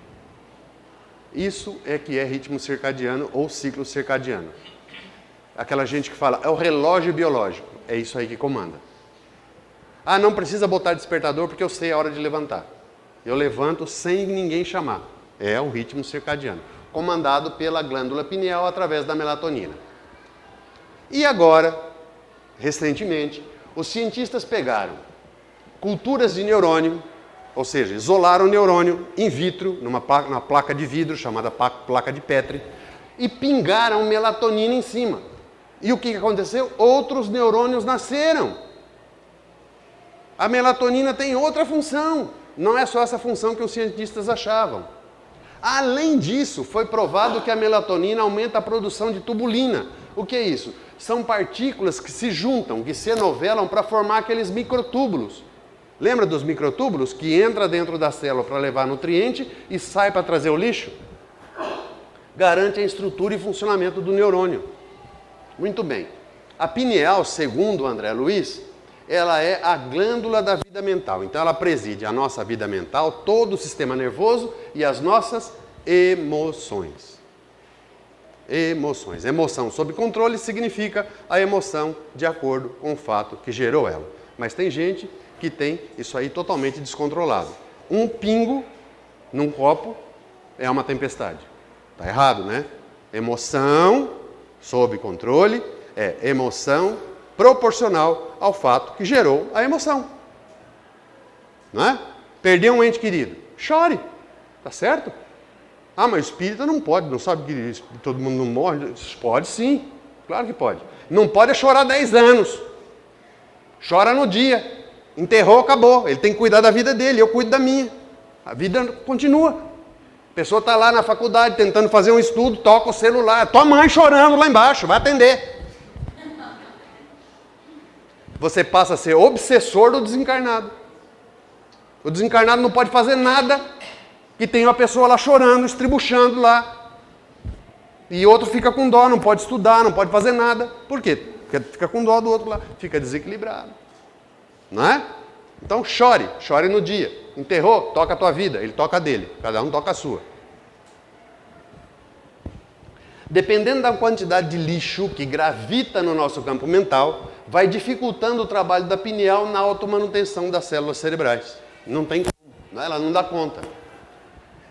Isso é que é ritmo circadiano ou ciclo circadiano. Aquela gente que fala, é o relógio biológico. É isso aí que comanda. Ah, não precisa botar despertador porque eu sei a hora de levantar. Eu levanto sem ninguém chamar. É o ritmo circadiano, comandado pela glândula pineal através da melatonina. E agora, recentemente, os cientistas pegaram culturas de neurônio, ou seja, isolaram o neurônio in vitro, numa placa de vidro chamada placa de Petri, e pingaram melatonina em cima. E o que aconteceu? Outros neurônios nasceram. A melatonina tem outra função, não é só essa função que os cientistas achavam. Além disso, foi provado que a melatonina aumenta a produção de tubulina. O que é isso? São partículas que se juntam, que se enovelam para formar aqueles microtúbulos. Lembra dos microtúbulos que entra dentro da célula para levar nutriente e sai para trazer o lixo? Garante a estrutura e funcionamento do neurônio. Muito bem. A pineal, segundo o André Luiz, ela é a glândula da vida mental. Então ela preside a nossa vida mental, todo o sistema nervoso e as nossas emoções. Emoções. Emoção sob controle significa a emoção de acordo com o fato que gerou ela. Mas tem gente que tem isso aí totalmente descontrolado. Um pingo num copo é uma tempestade. Tá errado, né? Emoção sob controle é emoção proporcional ao fato que gerou a emoção. Não é? Perdeu um ente querido. Chore. Tá certo? Ah, mas espírita não pode, não sabe que todo mundo não morre? Pode sim, claro que pode. Não pode chorar 10 anos. Chora no dia. Enterrou, acabou. Ele tem que cuidar da vida dele, eu cuido da minha. A vida continua. A pessoa está lá na faculdade tentando fazer um estudo, toca o celular. Tua mãe chorando lá embaixo, vai atender. Você passa a ser obsessor do desencarnado. O desencarnado não pode fazer nada que tem uma pessoa lá chorando, estribuchando lá. E outro fica com dó, não pode estudar, não pode fazer nada. Por quê? Porque fica com dó do outro lá, fica desequilibrado. Não é? Então chore no dia. Enterrou, toca a tua vida, ele toca a dele, cada um toca a sua. Dependendo da quantidade de lixo que gravita no nosso campo mental, vai dificultando o trabalho da pineal na automanutenção das células cerebrais. Não tem como, ela não dá conta.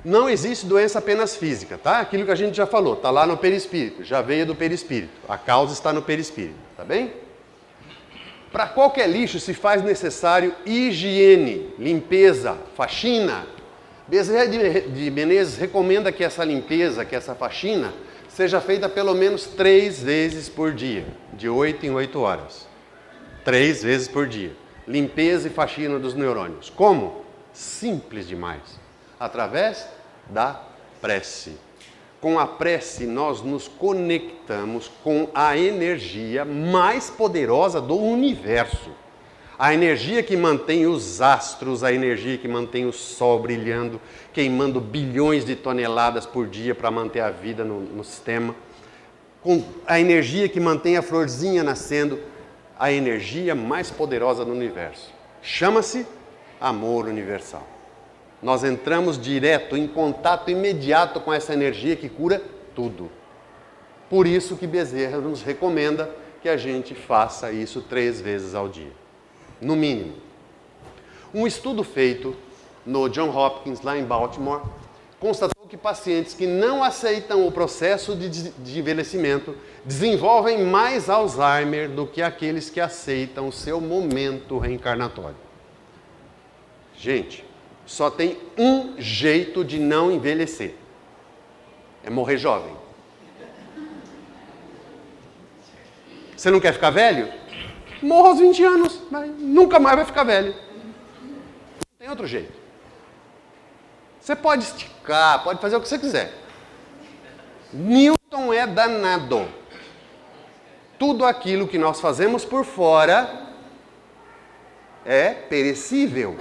Não existe doença apenas física, tá? Aquilo que a gente já falou, tá lá no perispírito, já veio do perispírito. A causa está no perispírito, tá bem? Para qualquer lixo se faz necessário higiene, limpeza, faxina. Bezerra de Menezes recomenda que essa limpeza, que essa faxina, seja feita pelo menos 3 vezes por dia, de 8 em 8 horas. 3 vezes por dia. Limpeza e faxina dos neurônios. Como? Simples demais. Através da prece. Com a prece, nós nos conectamos com a energia mais poderosa do universo. A energia que mantém os astros, a energia que mantém o sol brilhando, queimando bilhões de toneladas por dia para manter a vida no sistema. com a energia que mantém a florzinha nascendo, a energia mais poderosa do universo. Chama-se amor universal. Nós entramos direto, em contato imediato com essa energia que cura tudo. Por isso que Bezerra nos recomenda que a gente faça isso 3 vezes ao dia, no mínimo. Um estudo feito no John Hopkins, lá em Baltimore, constatou que pacientes que não aceitam o processo de envelhecimento desenvolvem mais Alzheimer do que aqueles que aceitam o seu momento reencarnatório. Gente, só tem um jeito de não envelhecer. É morrer jovem. Você não quer ficar velho? Morra aos 20 anos, mas nunca mais vai ficar velho. Não tem outro jeito. Você pode esticar, pode fazer o que você quiser. Newton é danado. Tudo aquilo que nós fazemos por fora é perecível.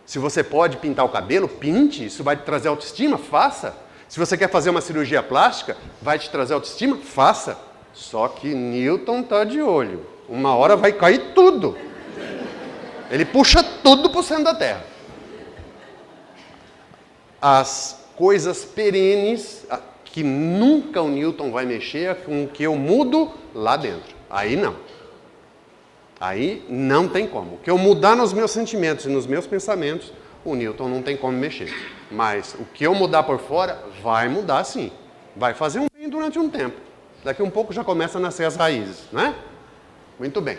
Se você pode pintar o cabelo, pinte. Isso vai te trazer autoestima? Faça. Se você quer fazer uma cirurgia plástica, vai te trazer autoestima? Faça. Só que Newton está de olho. Uma hora vai cair tudo. Ele puxa tudo para o centro da Terra. As coisas perenes, que nunca o Newton vai mexer, é com o que eu mudo lá dentro. Aí não. Aí não tem como. O que eu mudar nos meus sentimentos e nos meus pensamentos, o Newton não tem como mexer. Mas o que eu mudar por fora, vai mudar sim. Vai fazer um bem durante um tempo. Daqui um pouco já começa a nascer as raízes, né? Muito bem.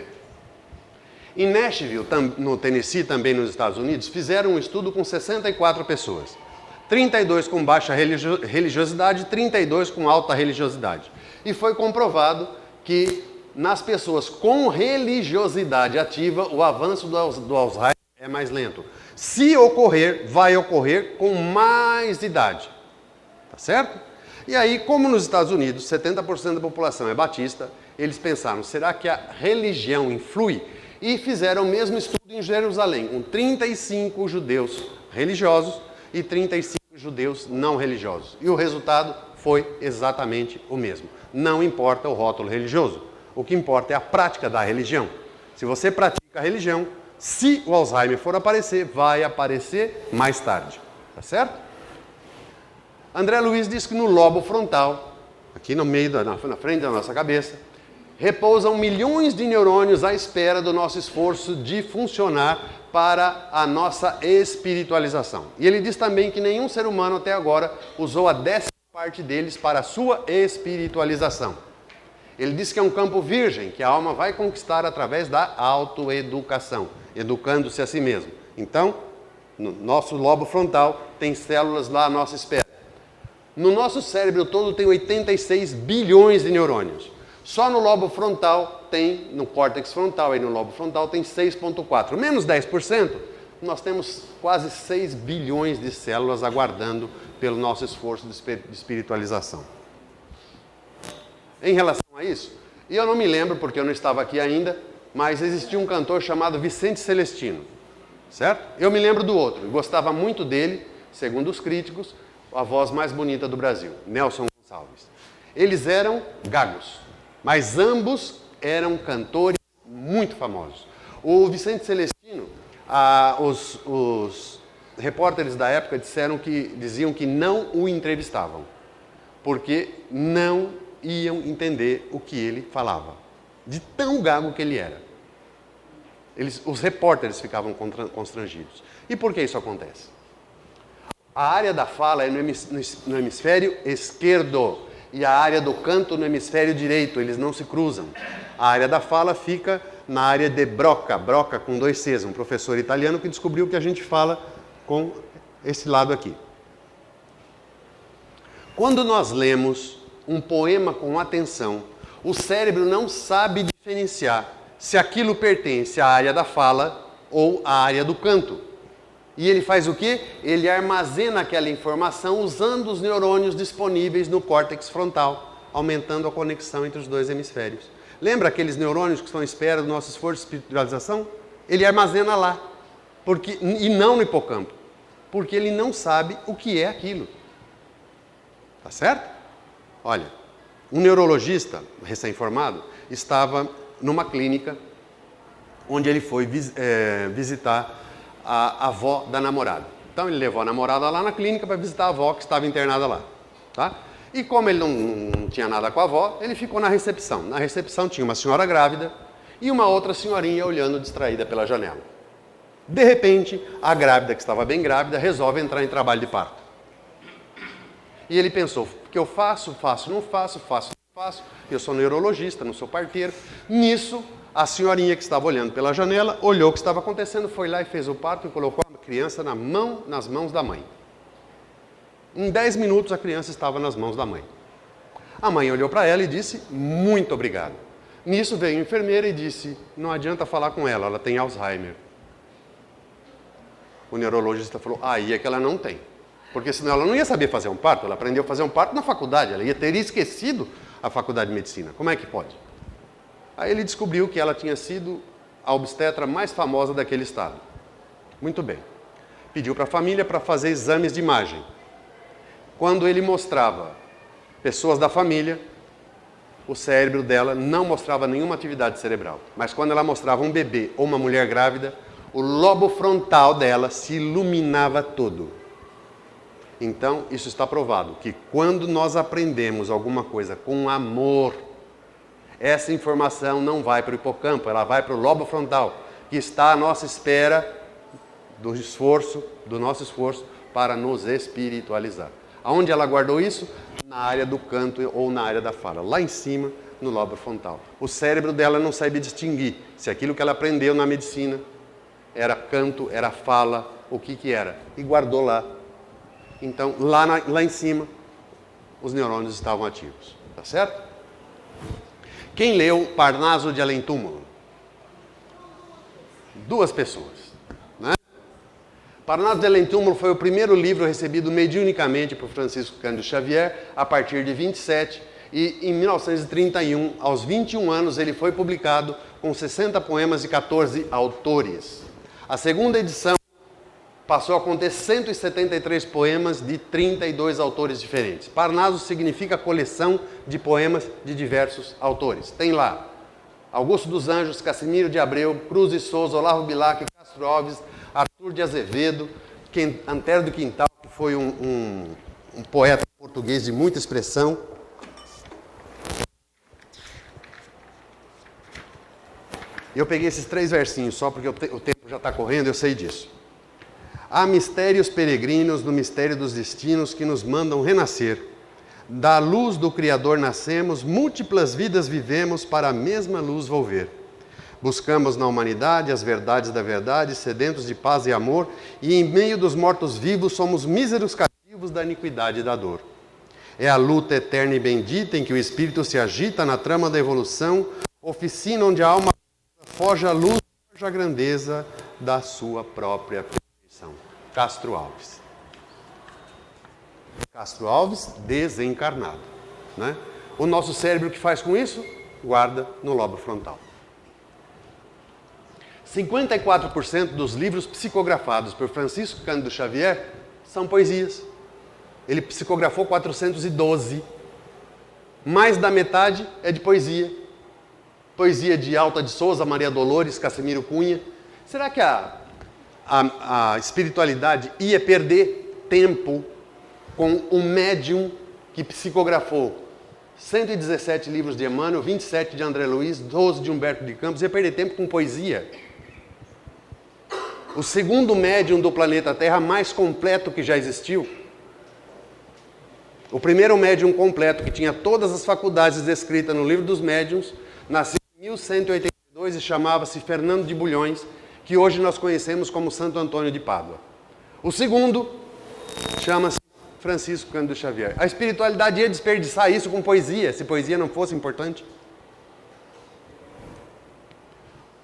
Em Nashville, no Tennessee, também nos Estados Unidos, fizeram um estudo com 64 pessoas. 32 com baixa religiosidade, 32 com alta religiosidade. E foi comprovado que nas pessoas com religiosidade ativa, o avanço do Alzheimer é mais lento. Se ocorrer, vai ocorrer com mais idade. Tá certo? E aí, como nos Estados Unidos, 70% da população é batista, eles pensaram, será que a religião influi? E fizeram o mesmo estudo em Jerusalém, com 35 judeus religiosos e 35 judeus não religiosos. E o resultado foi exatamente o mesmo. Não importa o rótulo religioso. O que importa é a prática da religião. Se você pratica a religião, se o Alzheimer for aparecer, vai aparecer mais tarde. Tá certo? André Luiz diz que no lobo frontal, aqui no meio, na frente da nossa cabeça, repousam milhões de neurônios à espera do nosso esforço de funcionar para a nossa espiritualização. E ele diz também que nenhum ser humano até agora usou a 10ª parte deles para a sua espiritualização. Ele diz que é um campo virgem, que a alma vai conquistar através da autoeducação, educando-se a si mesmo. Então, no nosso lobo frontal tem células lá à nossa espera. No nosso cérebro todo tem 86 bilhões de neurônios. Só no lobo frontal tem, no córtex frontal e no lobo frontal tem 6,4. Menos 10%, nós temos quase 6 bilhões de células aguardando pelo nosso esforço de espiritualização. Em relação a isso, e eu não me lembro porque eu não estava aqui ainda, mas existia um cantor chamado Vicente Celestino, certo? Eu me lembro do outro, eu gostava muito dele, segundo os críticos, a voz mais bonita do Brasil, Nelson Gonçalves. Eles eram gagos, mas ambos eram cantores muito famosos. O Vicente Celestino, os repórteres da época diziam que não o entrevistavam, porque não iam entender o que ele falava, de tão gago que ele era. Os repórteres ficavam constrangidos. E por que isso acontece? A área da fala é no hemisfério esquerdo e a área do canto no hemisfério direito, eles não se cruzam. A área da fala fica na área de Broca, Broca com 2 Cs, um professor italiano que descobriu que a gente fala com esse lado aqui. Quando nós lemos um poema com atenção, o cérebro não sabe diferenciar se aquilo pertence à área da fala ou à área do canto. E ele faz o quê? Ele armazena aquela informação usando os neurônios disponíveis no córtex frontal, aumentando a conexão entre os 2 hemisférios. Lembra aqueles neurônios que estão à espera do nosso esforço de espiritualização? Ele armazena lá, e não no hipocampo, porque ele não sabe o que é aquilo. Tá certo? Olha, Um neurologista recém-formado estava numa clínica onde ele foi visitar a avó da namorada. Então ele levou a namorada lá na clínica para visitar a avó que estava internada lá. Tá? E como ele não tinha nada com a avó, ele ficou na recepção. Na recepção tinha uma senhora grávida e uma outra senhorinha olhando distraída pela janela. De repente, a grávida, que estava bem grávida, resolve entrar em trabalho de parto. E ele pensou, o que eu faço, não faço, não faço. Eu sou neurologista, não sou parteiro. Nisso, a senhorinha que estava olhando pela janela, olhou o que estava acontecendo, foi lá e fez o parto e colocou a criança nas mãos da mãe. Em 10 minutos, a criança estava nas mãos da mãe. A mãe olhou para ela e disse, muito obrigado. Nisso veio a enfermeira e disse, não adianta falar com ela, ela tem Alzheimer. O neurologista falou, aí é que ela não tem. Porque senão ela não ia saber fazer um parto, ela aprendeu a fazer um parto na faculdade, ela teria esquecido a faculdade de medicina. Como é que pode? Aí ele descobriu que ela tinha sido a obstetra mais famosa daquele estado. Muito bem. Pediu para a família para fazer exames de imagem. Quando ele mostrava pessoas da família, o cérebro dela não mostrava nenhuma atividade cerebral. Mas quando ela mostrava um bebê ou uma mulher grávida, o lobo frontal dela se iluminava todo. Então, isso está provado, que quando nós aprendemos alguma coisa com amor, essa informação não vai para o hipocampo, ela vai para o lobo frontal, que está à nossa espera do nosso esforço para nos espiritualizar. Aonde ela guardou isso? Na área do canto ou na área da fala, lá em cima, no lobo frontal. O cérebro dela não sabe distinguir se aquilo que ela aprendeu na medicina era canto, era fala, o que era, e guardou lá. Então, lá em cima, os neurônios estavam ativos, tá certo? Quem leu Parnaso de Além Túmulo? 2 pessoas, né? Parnaso de Além Túmulo foi o primeiro livro recebido mediunicamente por Francisco Cândido Xavier a partir de 27 e em 1931, aos 21 anos, ele foi publicado com 60 poemas de 14 autores. A segunda edição passou a conter 173 poemas de 32 autores diferentes. Parnaso significa coleção de poemas de diversos autores. Tem lá Augusto dos Anjos, Cassimiro de Abreu, Cruz e Souza, Olavo Bilac, Castro Alves, Arthur de Azevedo, Antero do Quintal, que foi um poeta português de muita expressão. Eu peguei esses 3 versinhos só porque o tempo já está correndo, eu sei disso. Há mistérios peregrinos no mistério dos destinos que nos mandam renascer. Da luz do Criador nascemos, múltiplas vidas vivemos, para a mesma luz volver. Buscamos na humanidade as verdades da verdade, sedentos de paz e amor, e em meio dos mortos-vivos somos míseros cativos da iniquidade e da dor. É a luta eterna e bendita em que o espírito se agita na trama da evolução, oficina onde a alma foge à luz, foge à grandeza da sua própria perfeição. Castro Alves. Castro Alves, desencarnado, né? O nosso cérebro, o que faz com isso? Guarda no lobo frontal. 54% dos livros psicografados por Francisco Cândido Xavier são poesias. Ele psicografou 412. Mais da metade é de poesia. Poesia de Alta de Souza, Maria Dolores, Cassimiro Cunha. Será que a espiritualidade ia perder tempo com um médium que psicografou 117 livros de Emmanuel, 27 de André Luiz, 12 de Humberto de Campos? Ia perder tempo com poesia? O segundo médium do planeta Terra mais completo que já existiu. O primeiro médium completo, que tinha todas as faculdades descritas no livro dos médiuns, nasceu em 1182 e chamava-se Fernando de Bulhões, que hoje nós conhecemos como Santo Antônio de Pádua. O segundo chama-se Francisco Cândido Xavier. A espiritualidade ia desperdiçar isso com poesia, se poesia não fosse importante.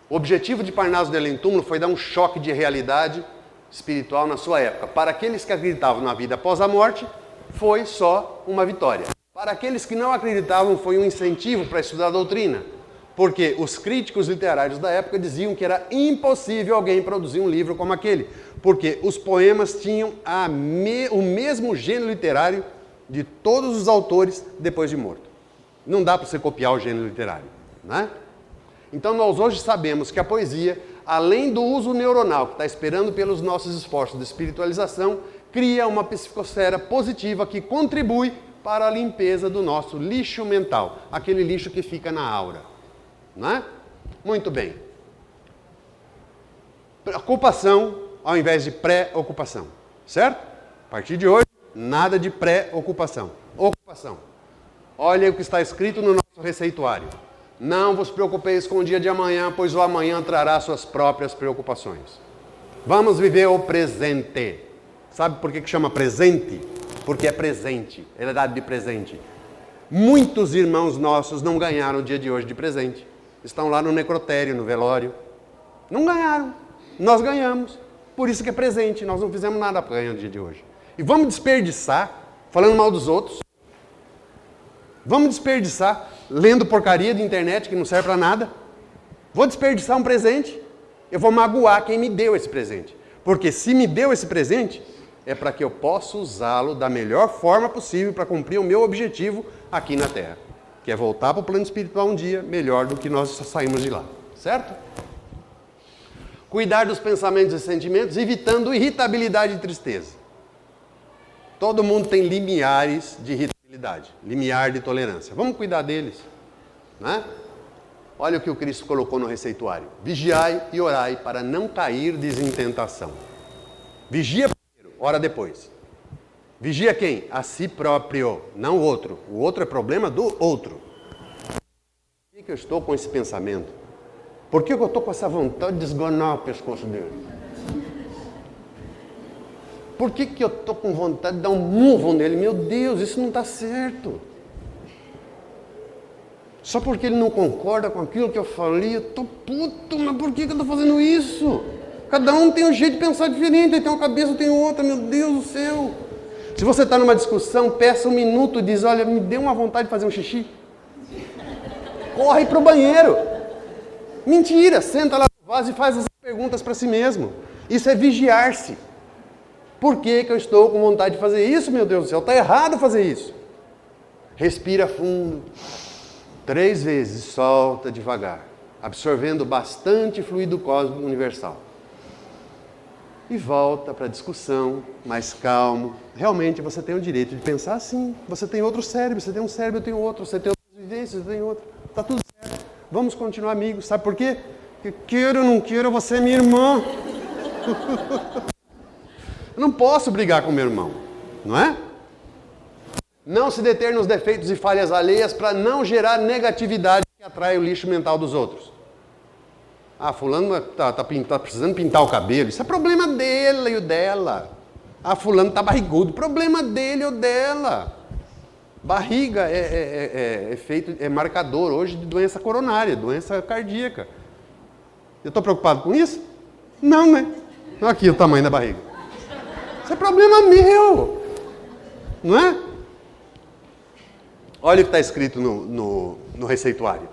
O objetivo de Parnaso de Além Túmulo foi dar um choque de realidade espiritual na sua época. Para aqueles que acreditavam na vida após a morte, foi só uma vitória. Para aqueles que não acreditavam, foi um incentivo para estudar a doutrina. Porque os críticos literários da época diziam que era impossível alguém produzir um livro como aquele. Porque os poemas tinham o mesmo gênero literário de todos os autores depois de morto. Não dá para você copiar o gênero literário, né? Então nós hoje sabemos que a poesia, além do uso neuronal que está esperando pelos nossos esforços de espiritualização, cria uma psicosfera positiva que contribui para a limpeza do nosso lixo mental, aquele lixo que fica na aura, né? Muito bem. Ocupação ao invés de pré-ocupação, certo? A partir de hoje, nada de pré-ocupação. Ocupação. Olha o que está escrito no nosso receituário. Não vos preocupeis com o dia de amanhã, pois o amanhã trará suas próprias preocupações. Vamos viver o presente. Sabe por que chama presente? Porque é presente, é dado de presente. Muitos irmãos nossos não ganharam o dia de hoje de presente. Estão lá no necrotério, no velório. Não ganharam. Nós ganhamos. Por isso que é presente. Nós não fizemos nada para ganhar no dia de hoje. E vamos desperdiçar, falando mal dos outros. Vamos desperdiçar, lendo porcaria de internet que não serve para nada. Vou desperdiçar um presente. Eu vou magoar quem me deu esse presente. Porque se me deu esse presente, é para que eu possa usá-lo da melhor forma possível para cumprir o meu objetivo aqui na Terra. Que é voltar para o plano espiritual um dia melhor do que nós saímos de lá. Certo? Cuidar dos pensamentos e sentimentos, evitando irritabilidade e tristeza. Todo mundo tem limiares de irritabilidade, limiar de tolerância. Vamos cuidar deles, né? Olha o que o Cristo colocou no receituário. Vigiai e orai para não cair em tentação. Vigia primeiro, ora depois. Vigia quem? A si próprio, não o outro. O outro é problema do outro. Por que eu estou com esse pensamento? Por que eu estou com essa vontade de esganar o pescoço dele? Por que eu estou com vontade de dar um murro nele? Meu Deus, isso não está certo. Só porque ele não concorda com aquilo que eu falei, eu estou puto, mas por que eu estou fazendo isso? Cada um tem um jeito de pensar diferente, ele tem uma cabeça, eu tenho outra, meu Deus do céu. Se você está numa discussão, peça um minuto e diz, olha, me deu uma vontade de fazer um xixi. Corre para o banheiro. Mentira, senta lá no vaso e faz as perguntas para si mesmo. Isso é vigiar-se. Por que eu estou com vontade de fazer isso, meu Deus do céu? Está errado fazer isso. Respira fundo. 3 vezes, solta devagar. Absorvendo bastante fluido cósmico universal. E volta para a discussão, mais calmo. Realmente você tem o direito de pensar assim. Você tem outro cérebro, você tem um cérebro, eu tenho outro. Você tem outras vivências, eu tenho outro. Está tudo certo. Vamos continuar amigos. Sabe por quê? Porque queira ou não queira, você é minha irmã. Eu não posso brigar com meu irmão, não é? Não se deter nos defeitos e falhas alheias para não gerar negatividade que atrai o lixo mental dos outros. Ah, fulano tá precisando pintar o cabelo. Isso é problema dele e o dela. Ah, fulano está barrigudo. Problema dele ou dela. Barriga é marcador hoje de doença coronária, doença cardíaca. Eu estou preocupado com isso? Não, né? Aqui o tamanho da barriga. Isso é problema meu, não é? Olha o que está escrito no receituário.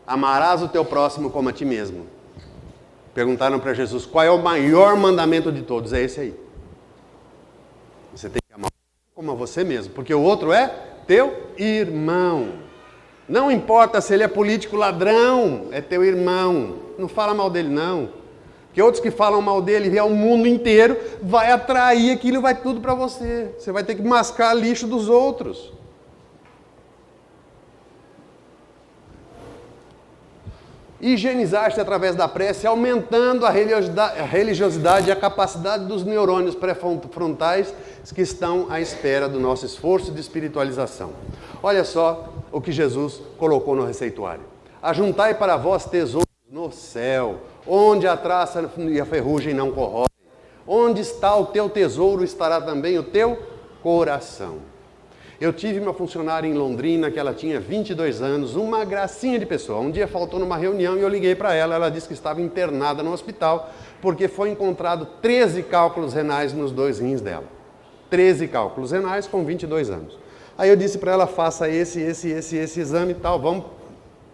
Amarás o teu próximo como a ti mesmo. Perguntaram para Jesus, qual é o maior mandamento de todos? É esse aí. Você tem que amar como a você mesmo, porque o outro é teu irmão. Não importa se ele é político ladrão, é teu irmão. Não fala mal dele, não. Porque outros que falam mal dele, vier o mundo inteiro, vai atrair aquilo e vai tudo para você. Você vai ter que mascar lixo dos outros. Higienizar-se através da prece, aumentando a religiosidade e a capacidade dos neurônios pré-frontais que estão à espera do nosso esforço de espiritualização. Olha só o que Jesus colocou no receituário. Ajuntai para vós tesouros no céu, onde a traça e a ferrugem não corroem. Onde está o teu tesouro, estará também o teu coração. Eu tive uma funcionária em Londrina que ela tinha 22 anos, uma gracinha de pessoa. Um dia faltou numa reunião e eu liguei para ela, ela disse que estava internada no hospital porque foi encontrado 13 cálculos renais nos 2 rins dela. 13 cálculos renais com 22 anos. Aí eu disse para ela, faça esse exame e tal, vamos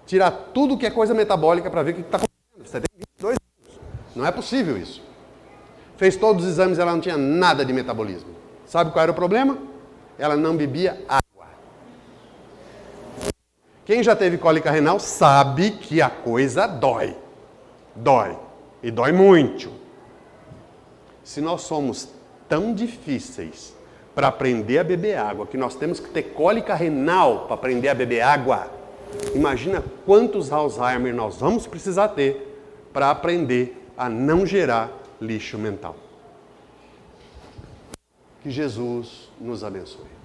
tirar tudo que é coisa metabólica para ver o que está acontecendo. Você tem 22 anos. Não é possível isso. Fez todos os exames, ela não tinha nada de metabolismo. Sabe qual era o problema? Ela não bebia água. Quem já teve cólica renal sabe que a coisa dói. Dói. E dói muito. Se nós somos tão difíceis para aprender a beber água, que nós temos que ter cólica renal para aprender a beber água, imagina quantos Alzheimer nós vamos precisar ter para aprender a não gerar lixo mental. Que Jesus nos abençoe.